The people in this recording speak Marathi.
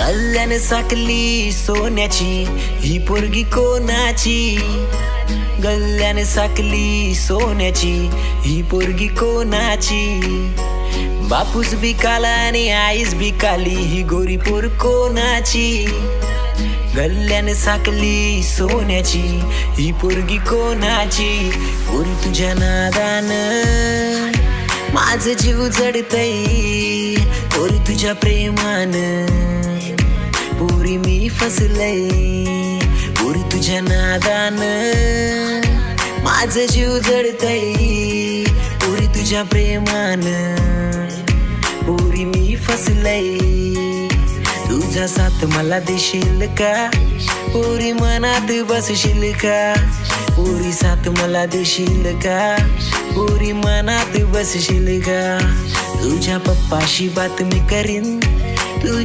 गल्ल्याने साकली सोन्याची ही पोरगी कोणाची. गल्ल्याने साकली सोन्याची ही पोरगी कोणाची. बापूस बिकाला आणि आईस बिकाली ही गोरी पोर कोणाची. गल्ल्याने साकली सोन्याची ही पोरगी कोणाची. पोरी तुझ्या नादान माझं जीव जडतय. पोरी तुझ्या प्रेमान पोरी मी फसलय. पोरी तुझ्या नादान माझं जीव जडतय. पोरी तुझ्या प्रेमान पोरी मी फसलय. तुझा साथ मला देशील का पोरी मनात बसशील का. पोरी साथ मला देशील का पोरी मनात बसशील का. तुझ्या पप्पाशी बातमी करीन